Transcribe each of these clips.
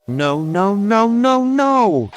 No, no, no, no, no!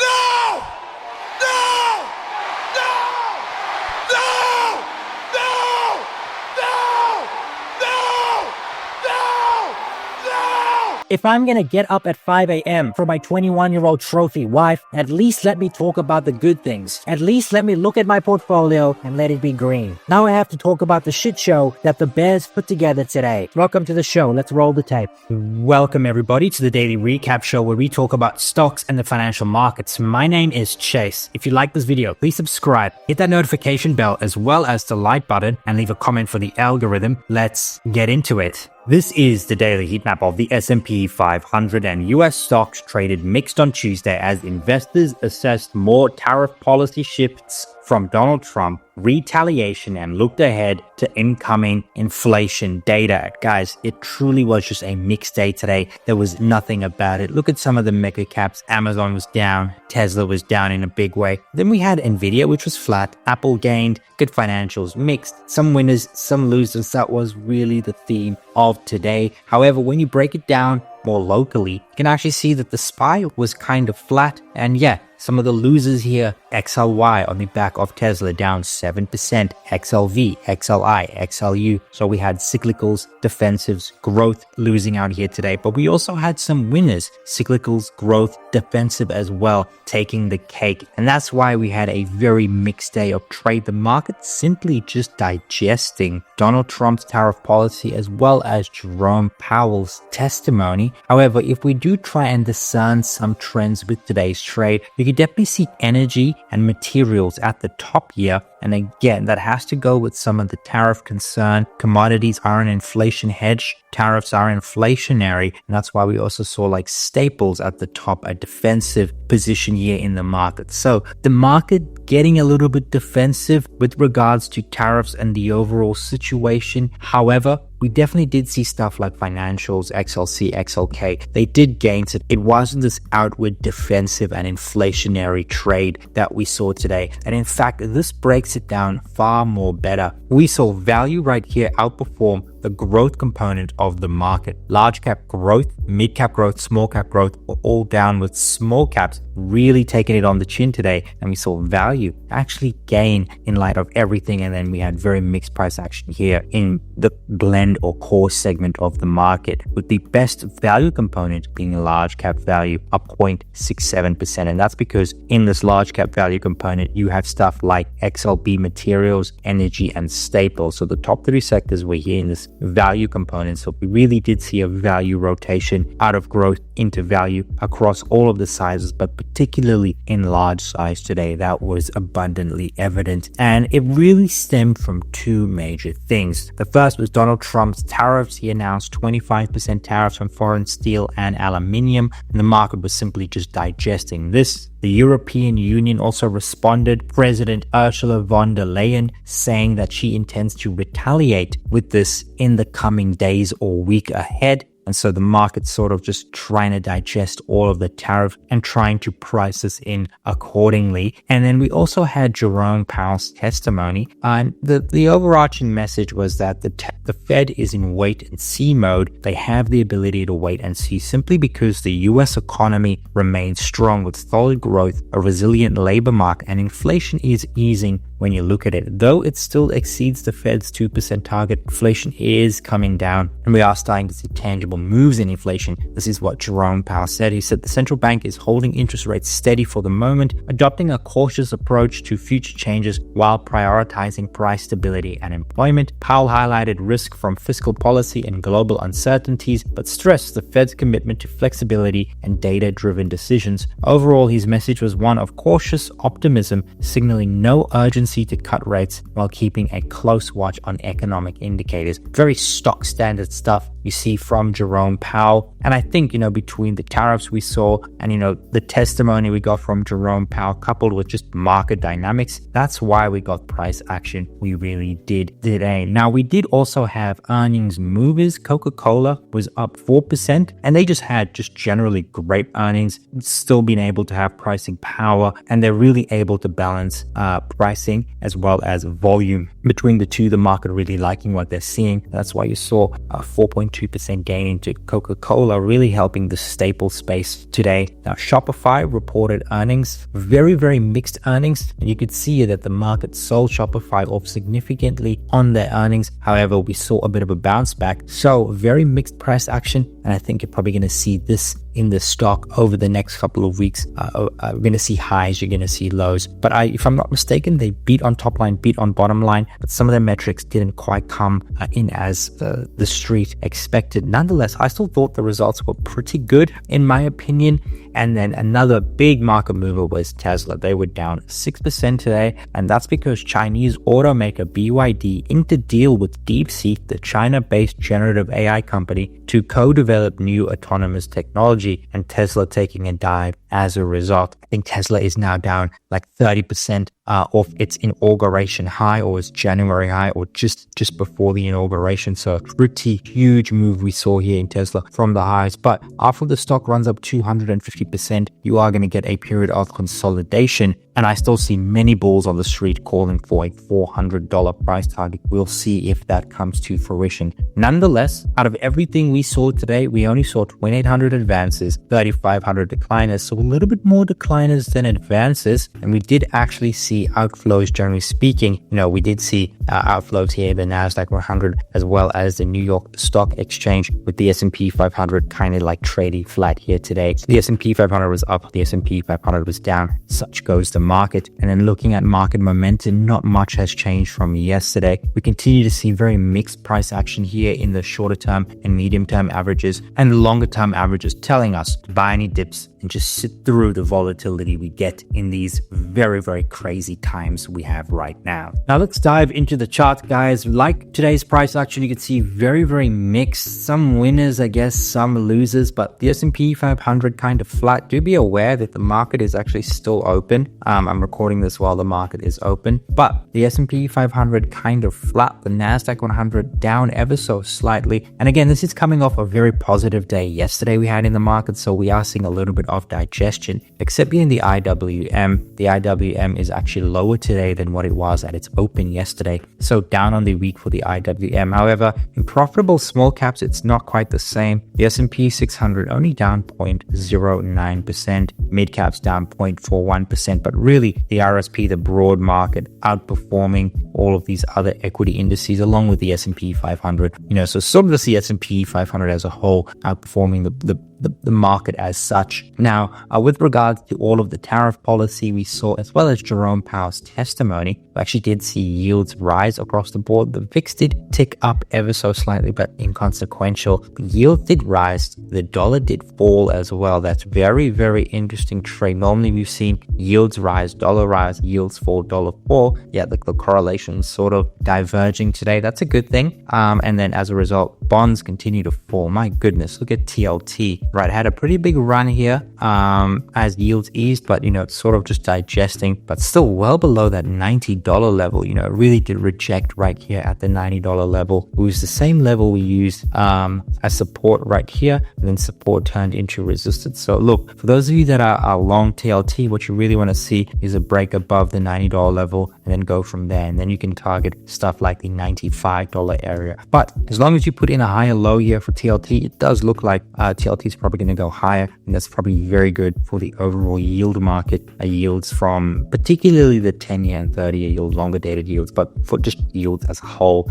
If I'm gonna get up at 5 a.m. for my 21-year-old trophy wife, at least let me talk about the good things. At least let me look at my portfolio and let it be green. Now I have to talk about the shit show that the Bears put together today. Welcome to the show. Let's roll the tape. Welcome everybody to the Daily Recap Show where we talk about stocks and the financial markets. My name is Chase. If you like this video, please subscribe, hit that notification bell as well as the like button and leave a comment for the algorithm. Let's get into it. This is the daily heat map of the S&P 500 and US stocks traded mixed on Tuesday as investors assessed more tariff policy shifts from Donald Trump, retaliation, and looked ahead to incoming inflation data. Guys, it truly was just a mixed day today. There was nothing about it. Look at some of the mega caps. Amazon was down. Tesla was down in a big way. Then we had Nvidia, which was flat. Apple gained. Good financials, mixed. Some winners, some losers. That was really the theme of today. However, when you break it down more locally, you can actually see that the SPY was kind of flat. And yeah, some of the losers here, XLY on the back of Tesla down 7%, XLV, XLI, XLU. So we had cyclicals, defensives, growth losing out here today. But we also had some winners, cyclicals, growth, defensive as well, taking the cake. And that's why we had a very mixed day of trade. The market simply just digesting Donald Trump's tariff policy as well as Jerome Powell's testimony. However, if we do try and discern some trends with today's trade, you can definitely see energy and materials at the top here. And again, that has to go with some of the tariff concern. Commodities are an inflation hedge. Tariffs are inflationary. And that's why we also saw like staples at the top, a defensive position here in the market. So the market getting a little bit defensive with regards to tariffs and the overall situation. However, we definitely did see stuff like financials, XLC, XLK. They did gains. It wasn't this outward defensive and inflationary trade that we saw today. And in fact, this breaks it down far more better. We saw value right here outperform the growth component of the market. Large cap growth, mid cap growth, small cap growth were all down, with small caps really taking it on the chin today. And we saw value actually gain in light of everything. And then we had very mixed price action here in the blend or core segment of the market, with the best value component being a large cap value up 0.67%. And that's because in this large cap value component, you have stuff like XLB materials, energy, and staples. So the top three sectors were here in this value component. So we really did see a value rotation out of growth into value across all of the sizes, but particularly in large size today. That was abundantly evident. And it really stemmed from two major things. The first was Donald Trump's tariffs. He announced 25% tariffs on foreign steel and aluminium, and the market was simply just digesting this. The European Union also responded. President Ursula von der Leyen saying that she intends to retaliate with this in the coming days or week ahead. And so the market's sort of just trying to digest all of the tariff and trying to price this in accordingly. And then we also had Jerome Powell's testimony. And the overarching message was that the Fed is in wait and see mode. They have the ability to wait and see simply because the US economy remains strong with solid growth, a resilient labor market, and inflation is easing when you look at it. Though it still exceeds the Fed's 2% target, inflation is coming down and we are starting to see tangible moves in inflation. This is what Jerome Powell said. He said the central bank is holding interest rates steady for the moment, adopting a cautious approach to future changes while prioritizing price stability and employment. Powell highlighted risk from fiscal policy and global uncertainties, but stressed the Fed's commitment to flexibility and data-driven decisions. Overall, his message was one of cautious optimism, signaling no urgency to cut rates while keeping a close watch on economic indicators. Very stock standard stuff you see from Jerome Powell. And I think, between the tariffs we saw and, the testimony we got from Jerome Powell coupled with just market dynamics, that's why we got price action we really did today. Now, we did also have earnings movers. Coca-Cola was up 4% and they just had generally great earnings, still being able to have pricing power, and they're really able to balance pricing pricing as well as volume. Between the two, the market really liking what they're seeing. That's why you saw a 4.2% gain into Coca-Cola, really helping the staple space today. Now, Shopify reported earnings, very, very mixed earnings. And you could see that the market sold Shopify off significantly on their earnings. However, we saw a bit of a bounce back. So very mixed price action. And I think you're probably going to see this in the stock over the next couple of weeks. We're going to see highs, you're going to see lows. But if I'm not mistaken, they beat on top line, beat on bottom line, but some of their metrics didn't quite come in as the street expected. Nonetheless, I still thought the results were pretty good in my opinion. And then another big market mover was Tesla. They were down 6% today, and that's because Chinese automaker BYD inked a deal with DeepSeek, the China-based generative AI company, to co-develop new autonomous technology, and Tesla taking a dive as a result. I think Tesla is now down like 30% off its inauguration high, or its January high, or just before the inauguration. So a pretty huge move we saw here in Tesla from the highs. But after the stock runs up 250%, you are going to get a period of consolidation. And I still see many bulls on the street calling for a $400 price target. We'll see if that comes to fruition. Nonetheless, out of everything we saw today, we only saw 2,800 advances, 3,500 decliners. So a little bit more decliners than advances. And we did actually see outflows, generally speaking. We did see outflows here in the NASDAQ 100 as well as the New York Stock Exchange, with the S&P 500 kind of like trading flat here today. The S&P 500 was up, the S&P 500 was down. Such goes the market. And then looking at market momentum, not much has changed from yesterday. We continue to see very mixed price action here in the shorter term and medium term averages, and the longer term averages telling us to buy any dips and just sit through the volatility we get in these very, very crazy times we have right now. Now let's dive into the chart, guys. Like today's price action, you can see very, very mixed. Some winners, I guess, some losers, but the S&P 500 kind of flat. Do be aware that the market is actually still open. I'm recording this while the market is open, but the S&P 500 kind of flat. The NASDAQ 100 down ever so slightly. And again, this is coming off a very positive day yesterday we had in the market, so we are seeing a little bit of digestion, except in the IWM. The IWM is actually lower today than what it was at its open yesterday, so down on the week for the IWM. However, in profitable small caps, it's not quite the same. The S&P 600 only down 0.09%, mid caps down 0.41%, but really the RSP, the broad market, outperforming all of these other equity indices along with the S&P 500. So sort of the S&P 500 as a whole outperforming the market as such. Now, with regards to all of the tariff policy we saw, as well as Jerome Powell's testimony, we actually did see yields rise across the board. The VIX did tick up ever so slightly, but inconsequential. The yield did rise. The dollar did fall as well. That's very, very interesting trade. Normally, we've seen yields rise, dollar rise, yields fall, dollar fall. Yeah, the correlation is sort of diverging today. That's a good thing. And then as a result, bonds continue to fall. My goodness, look at TLT. Right, had a pretty big run here as yields eased, but it's sort of just digesting, but still well below that $90 level. It really did reject right here at the $90 level. It was the same level we used as support right here, and then support turned into resistance. So look, for those of you that are long TLT, what you really want to see is a break above the $90 level and then go from there, and then you can target stuff like the $95 area. But as long as you put in a higher low here for TLT, it does look like TLT is probably going to go higher, and that's probably very good for the overall yield market. Yields from particularly the 10-year and 30-year yield, longer dated yields, but for just yields as a whole.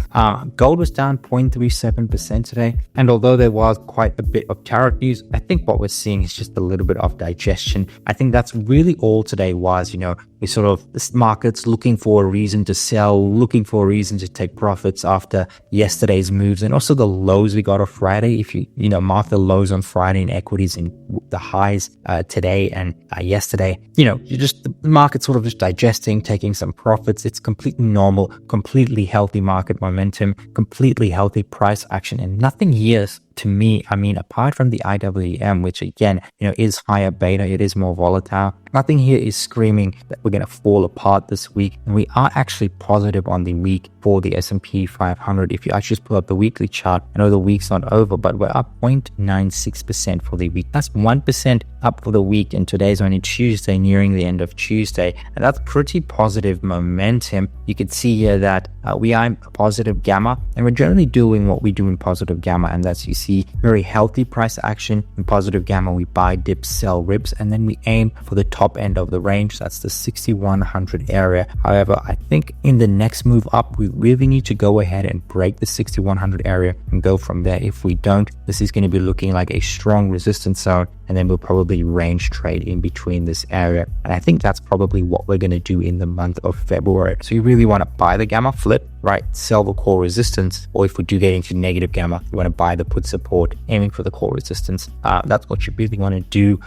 Gold was down 0.37% today, and although there was quite a bit of tariff news, I think what we're seeing is just a little bit of digestion. I think that's really all today was. We sort of, this market's looking for a reason to sell, looking for a reason to take profits after yesterday's moves, and also the lows we got on Friday. If you mark the lows on Friday in equities and the highs today and yesterday, the market's sort of just digesting, taking some profits. It's completely normal, completely healthy market momentum, completely healthy price action, and nothing here to me, I mean, apart from the IWM, which again, is higher beta, it is more volatile. Nothing here is screaming that we're going to fall apart this week. And we are actually positive on the week for the S&P 500. If you actually just pull up the weekly chart, I know the week's not over, but we're up 0.96% for the week. That's 1% up for the week. And today's only Tuesday, nearing the end of Tuesday. And that's pretty positive momentum. You can see here that we are in positive gamma, and we're generally doing what we do in positive gamma. And that's, you see, very healthy price action. In positive gamma, we buy dips, sell rips, and then we aim for the top end of the range. That's the 6100 area. However, I think in the next move up, we really need to go ahead and break the 6100 area and go from there. If we don't, this is going to be looking like a strong resistance zone, and then we'll probably range trade in between this area. And I think that's probably what we're going to do in the month of February. So you really want to buy the gamma, flip, right, sell the core resistance, or if we do get into negative gamma, you want to buy the put support, aiming for the core resistance. That's what you really want to do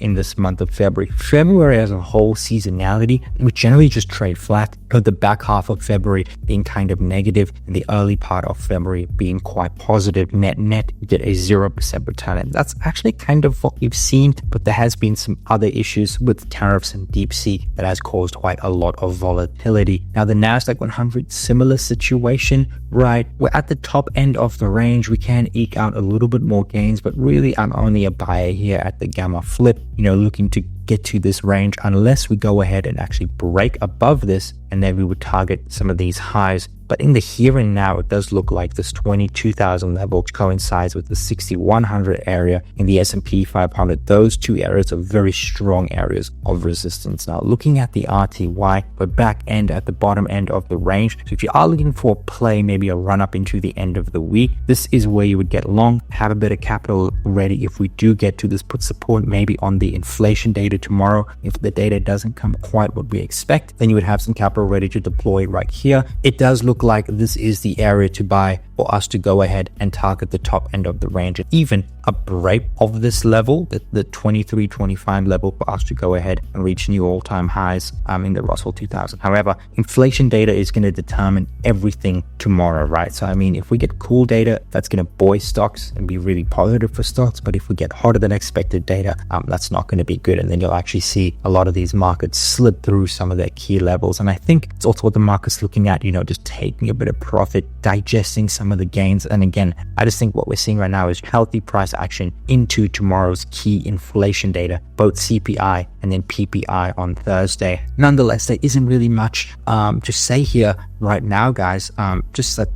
in this month of February. February as a whole, seasonality, we generally just trade flat, with the back half of February being kind of negative and the early part of February being quite positive. Net, you get a 0% return. And that's actually kind of what we've seen, but there has been some other issues with tariffs and deep sea that has caused quite a lot of volatility. Now the Nasdaq 100, similar situation, right? We're at the top end of the range. We can eke out a little bit more gains, but really I'm only a buyer here at the gamma flip, looking to get to this range unless we go ahead and actually break above this, and then we would target some of these highs. But in the here and now, it does look like this 22,000 level coincides with the 6,100 area in the S&P 500. Those two areas are very strong areas of resistance. Now, looking at the RTY, we're back end at the bottom end of the range. So if you are looking for a play, maybe a run up into the end of the week, this is where you would get long, have a bit of capital ready if we do get to this put support, maybe on the inflation data tomorrow. If the data doesn't come quite what we expect, then you would have some capital ready to deploy right here. It does look like this is the area to buy for us to go ahead and target the top end of the range, and even a break of this level, the 23-25 level, for us to go ahead and reach new all-time highs in the Russell 2000. However, inflation data is going to determine everything tomorrow, right? So I mean, if we get cool data, that's going to buoy stocks and be really positive for stocks. But if we get hotter than expected data, that's not going to be good, and then you'll actually see a lot of these markets slip through some of their key levels. And I think it's also what the market's looking at, just taking a bit of profit, digesting some of the gains. And again, I just think what we're seeing right now is healthy price action into tomorrow's key inflation data, both CPI and then PPI on Thursday. Nonetheless, there isn't really much to say here right now, guys. Just that,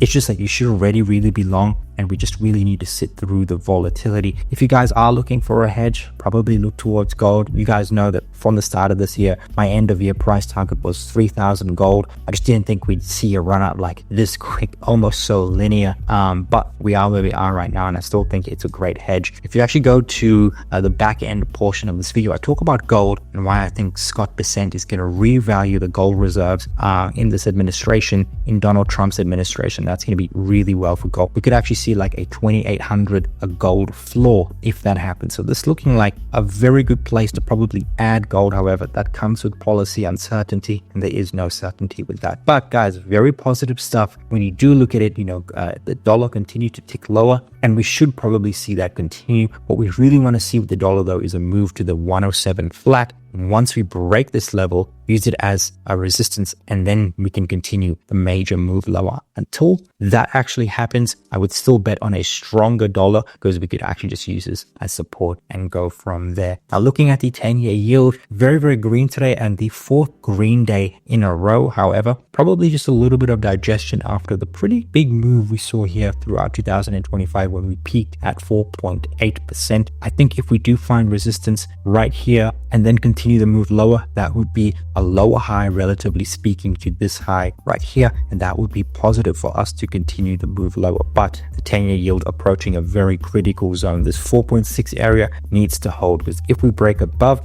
it's just that you should already really be long, and we just really need to sit through the volatility. If you guys are looking for a hedge, probably look towards gold. You guys know that from the start of this year, my end of year price target was 3,000 gold. I just didn't think we'd see a run up like this quick, almost so linear. But we are where we are right now, and I still think it's a great hedge. If you actually go to the back end portion of this video, I talk about gold and why I think Scott Bessent is going to revalue the gold reserves in this administration, in Donald Trump's administration. That's going to be really well for gold. We could actually see like a 2,800 a gold floor if that happens. So this looking like a very good place to probably add gold. However, that comes with policy uncertainty, and there is no certainty with that. But guys, very positive stuff. When you do look at it, the dollar continue to tick lower, and we should probably see that continue. What we really want to see with the dollar though is a move to the 107 flat. And once we break this level, use it as a resistance, and then we can continue the major move lower. Until that actually happens, I would still bet on a stronger dollar, because we could actually just use this as support and go from there. Now, looking at the 10-year yield, very, very green today, and the fourth green day in a row. However, probably just a little bit of digestion after the pretty big move we saw here throughout 2025 when we peaked at 4.8%. I think if we do find resistance right here and then continue the move lower, that would be a lower high, relatively speaking, to this high right here, and that would be positive for us to continue the move lower. But the 10-year yield approaching a very critical zone. This 4.6 area needs to hold, because if we break above,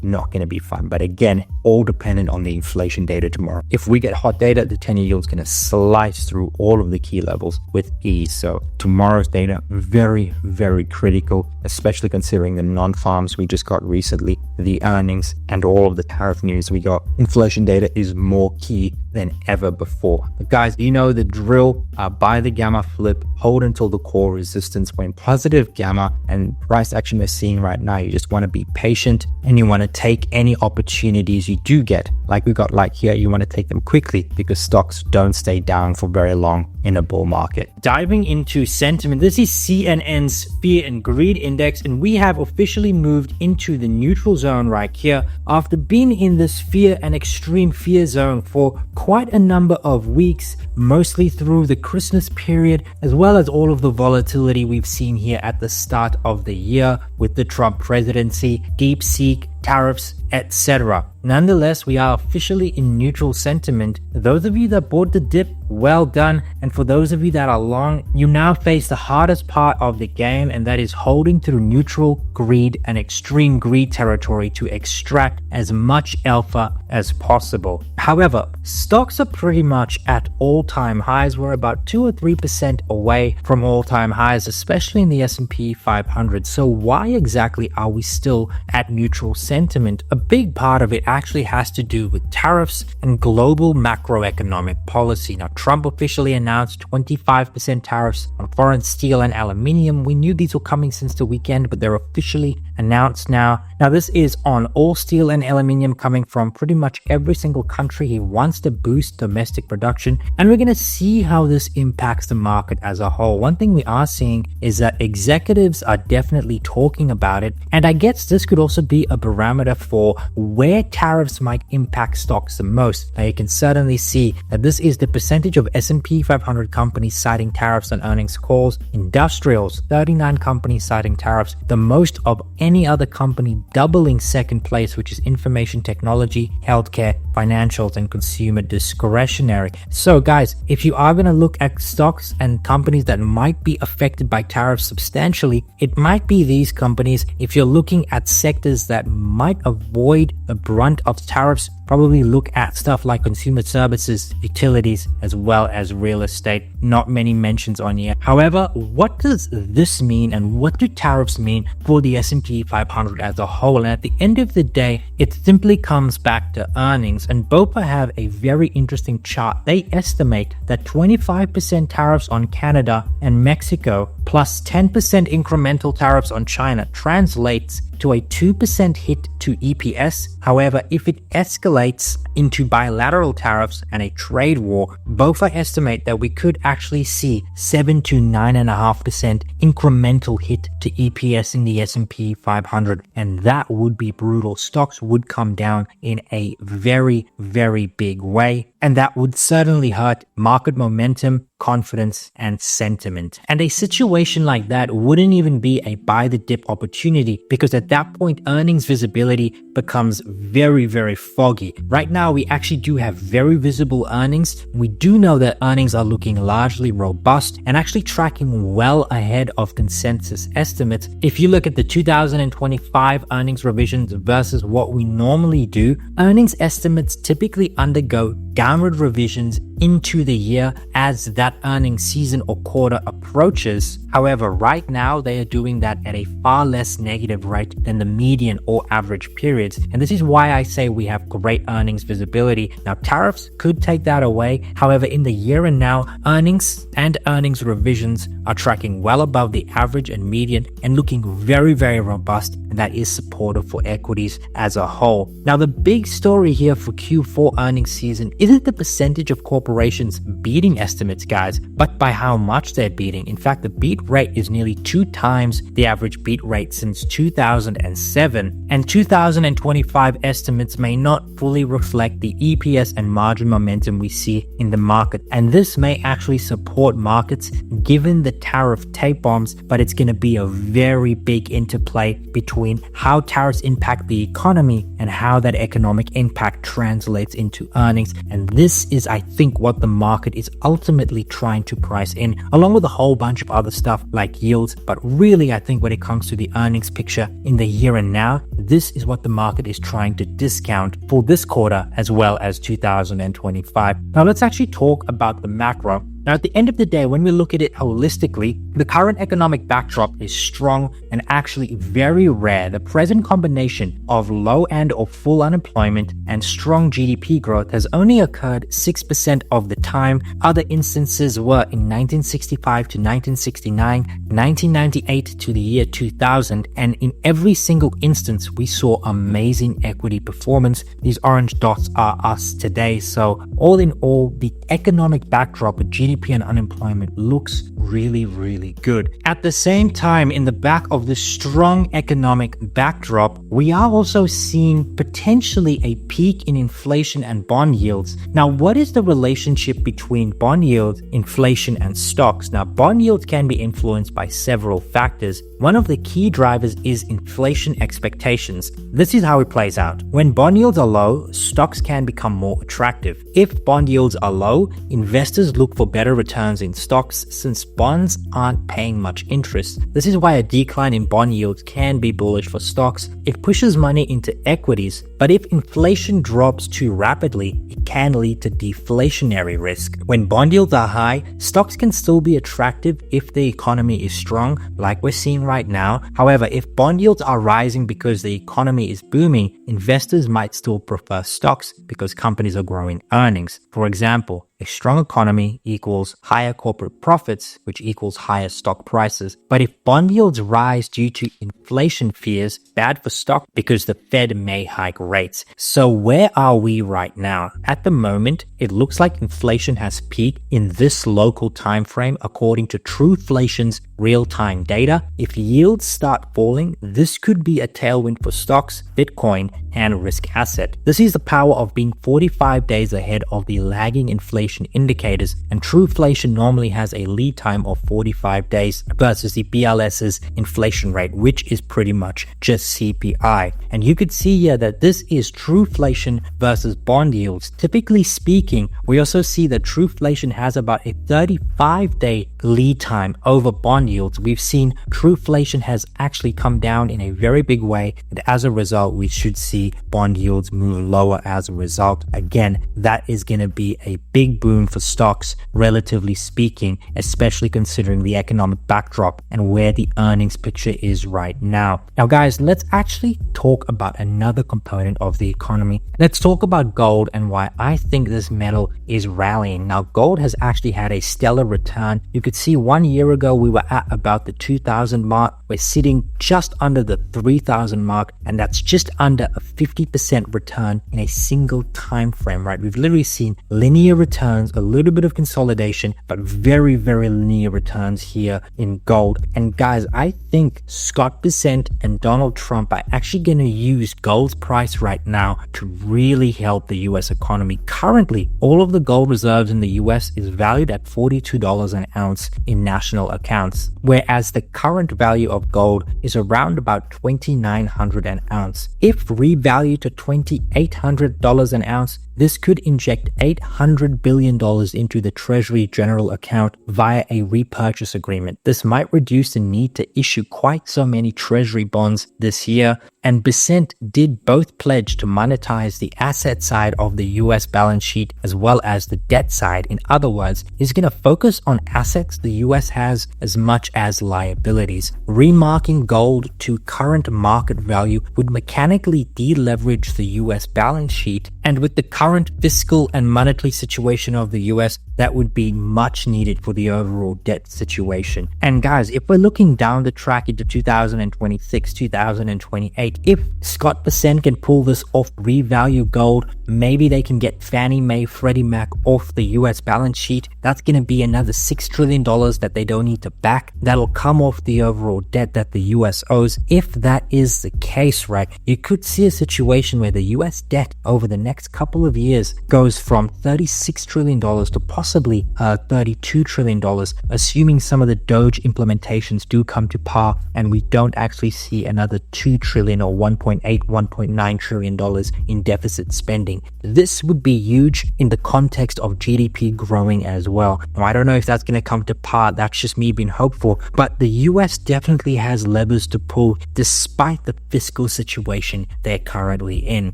not going to be fun. But again, all dependent on the inflation data tomorrow. If we get hot data, the 10-year yield is going to slice through all of the key levels with ease. So tomorrow's data, very, very critical, especially considering the non-farms we just got recently, the earnings, and all of the tariff news we got. Inflation data is more key than ever before. But guys, you know the drill. Buy the gamma flip, hold until the core resistance. When positive gamma and price action we're seeing right now, you just want to be patient and you want to take any opportunities you do get. Like we got like here, you want to take them quickly because stocks don't stay down for very long in a bull market. Diving into sentiment, this is CNN's Fear and Greed Index, and we have officially moved into the neutral zone right here after being in this fear and extreme fear zone for quite a number of weeks, mostly through the Christmas period, as well as all of the volatility we've seen here at the start of the year with the Trump presidency, DeepSeek, tariffs, etc. Nonetheless, we are officially in neutral sentiment. Those of you that bought the dip, well done. And for those of you that are long, you now face the hardest part of the game, and that is holding through neutral greed and extreme greed territory to extract as much alpha as possible. However, stocks are pretty much at all-time highs. We're about 2 or 3% away from all-time highs, especially in the S&P 500. So why exactly are we still at neutral sentiment? A big part of it actually has to do with tariffs and global macroeconomic policy. Now, Trump officially announced 25% tariffs on foreign steel and aluminium. We knew these were coming since the weekend, but they're officially announced now. Now, this is on all steel and aluminium coming from pretty much every single country. He wants to boost domestic production, and we're going to see how this impacts the market as a whole. One thing we are seeing is that executives are definitely talking about it, and I guess this could also be a barometer for where tariffs might impact stocks the most. Now, you can certainly see that this is the percentage of S&P 500 companies citing tariffs on earnings calls. Industrials, 39 companies citing tariffs, the most of any other company, doubling second place, which is information technology, healthcare, financials, and consumer discretionary. So guys, if you are going to look at stocks and companies that might be affected by tariffs substantially, it might be these companies. If you're looking at sectors that might avoid the brunt of tariffs, probably look at stuff like consumer services, utilities, as well as real estate. Not many mentions on here. However, what does this mean and what do tariffs mean for the S&P 500 as a whole? And at the end of the day, it simply comes back to earnings. And BOPA have a very interesting chart. They estimate that 25% tariffs on Canada and Mexico plus 10% incremental tariffs on China translates to a 2% hit to EPS. However, if it escalates into bilateral tariffs and a trade war, BOFA estimate that we could actually see 7 to 9.5% incremental hit to EPS in the S&P 500, and that would be brutal. Stocks would come down in a very, very big way, and that would certainly hurt market momentum, confidence, and sentiment. And a situation like that wouldn't even be a buy the dip opportunity, because at that point earnings visibility becomes very, very foggy. Right now we actually do have very visible earnings. We do know that earnings are looking largely robust and actually tracking well ahead of consensus estimates. If you look at the 2025 earnings revisions versus what we normally do, earnings estimates typically undergo downward revisions into the year as that earnings season or quarter approaches. However, right now they are doing that at a far less negative rate than the median or average periods. And this is why I say we have great earnings visibility. Now, tariffs could take that away. However, in the year and now, earnings and earnings revisions are tracking well above the average and median and looking very, very robust. And that is supportive for equities as a whole. Now, the big story here for Q4 earnings season isn't the percentage of corporations beating estimates, guys, but by how much they're beating. In fact, the beat rate is nearly 2 times the average beat rate since 2007, and 2025 estimates may not fully reflect the EPS and margin momentum we see in the market, and this may actually support markets given the tariff tape bombs, but it's going to be a very big interplay between how tariffs impact the economy and how that economic impact translates into earnings. And this is, I think, what the market is ultimately trying to price in, along with a whole bunch of other stuff like yields. But really, I think when it comes to the earnings picture in the here and now, this is what the market is trying to discount for this quarter as well as 2025. Now, let's actually talk about the macro. Now, at the end of the day, when we look at it holistically, the current economic backdrop is strong and actually very rare. The present combination of low and or full unemployment and strong GDP growth has only occurred 6% of the time. Other instances were in 1965 to 1969, 1998 to the year 2000, and in every single instance, we saw amazing equity performance. These orange dots are us today. So all in all, the economic backdrop with GDP and unemployment looks really, really good. At the same time, in the back of this strong economic backdrop, we are also seeing potentially a peak in inflation and bond yields. Now, what is the relationship between bond yields, inflation, and stocks? Now, bond yields can be influenced by several factors. One of the key drivers is inflation expectations. This is how it plays out. When bond yields are low, stocks can become more attractive. If bond yields are low, investors look for better returns in stocks since bonds aren't paying much interest. This is why a decline in bond yields can be bullish for stocks. It pushes money into equities, but if inflation drops too rapidly, it can lead to deflationary risk. When bond yields are high, stocks can still be attractive if the economy is strong, like we're seeing right now. However, if bond yields are rising because the economy is booming, investors might still prefer stocks because companies are growing earnings. For example, a strong economy equals higher corporate profits, which equals higher stock prices. But if bond yields rise due to inflation fears, bad for stock because the Fed may hike rates. So where are we right now? At the moment, it looks like inflation has peaked in this local time frame according to Trueflation's real-time data. If yields start falling, this could be a tailwind for stocks, Bitcoin, and risk asset. This is the power of being 45 days ahead of the lagging inflation indicators, and Trueflation normally has a lead time of 45 days versus the BLS's inflation rate, which is pretty much just CPI. And you could see here that this is Trueflation versus bond yields. Typically speaking, we also see that Trueflation has about a 35-day lead time over bond yields. We've seen Trueflation has actually come down in a very big way, and as a result, we should see bond yields move lower as a result. Again, that is going to be a big boon for stocks, relatively speaking, especially considering the economic backdrop and where the earnings picture is right now. Now, guys, let's actually talk about another component of the economy. Let's talk about gold and why I think this metal is rallying. Now, gold has actually had a stellar return. You could see 1 year ago, we were at about the 2,000 mark. We're sitting just under the 3,000 mark, and that's just under a 50% return in a single time frame, right? We've literally seen linear returns, a little bit of consolidation, but very, very linear returns here in gold. And guys, I think Scott Bessent and Donald Trump are actually going to use gold's price right now to really help the US economy. Currently, all of the gold reserves in the US is valued at $42 an ounce in national accounts, whereas the current value of gold is around about $2,900 an ounce. If revalued to $2,800 an ounce, this could inject $800 billion into the Treasury General account via a repurchase agreement. This might reduce the need to issue quite so many Treasury bonds this year. And Bessent did both pledge to monetize the asset side of the US balance sheet as well as the debt side. In other words, he's going to focus on assets the US has as much as liabilities. Remarking gold to current market value would mechanically deleverage the US balance sheet. And with the current fiscal and monetary situation of the US, that would be much needed for the overall debt situation. And guys, if we're looking down the track into 2026, 2028, if Scott Bessent can pull this off, revalue gold, maybe they can get Fannie Mae, Freddie Mac off the US balance sheet. That's going to be another $6 trillion that they don't need to back. That'll come off the overall debt that the US owes. If that is the case, right, you could see a situation where the US debt over the next couple of years goes from $36 trillion to possibly $32 trillion, assuming some of the Doge implementations do come to par and we don't actually see another $2 trillion or $1.8, $1.9 trillion in deficit spending. falling. This would be huge in the context of GDP growing as well. Now, I don't know if that's going to come to part. That's just me being hopeful, but the US definitely has levers to pull despite the fiscal situation they're currently in.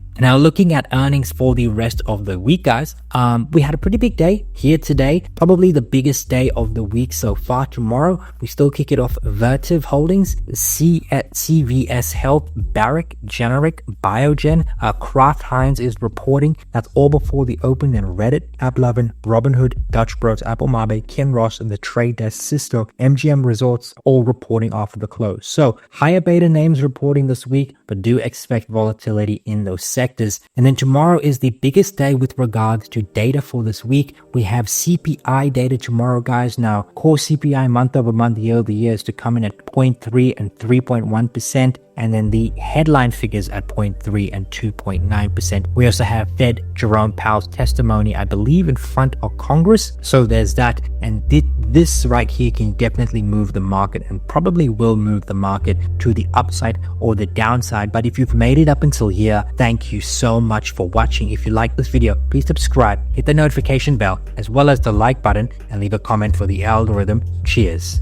Now, looking at earnings for the rest of the week, guys, we had a pretty big day here today, probably the biggest day of the week so far. Tomorrow, we still kick it off Vertiv Holdings, CVS Health, Barrick, Generic, Biogen, Kraft Heinz is reporting. That's all before the open. Then Reddit, AppLovin, Robinhood, Dutch Bros, Apple Mabe, Kinross, and the Trade Desk, Cisco, MGM Resorts, all reporting after the close. So higher beta names reporting this week, but do expect volatility in those sectors. And then tomorrow is the biggest day with regards to data for this week. We have CPI data tomorrow, guys. Now, core CPI month over month, year over year is to come in at 0.3 and 3.1%. And then the headline figures at 0.3 and 2.9%. We also have Fed Jerome Powell's testimony, I believe, in front of Congress. So there's that. And this right here can definitely move the market and probably will move the market to the upside or the downside. But if you've made it up until here, thank you so much for watching. If you like this video, please subscribe, hit the notification bell, as well as the like button, and leave a comment for the algorithm. Cheers.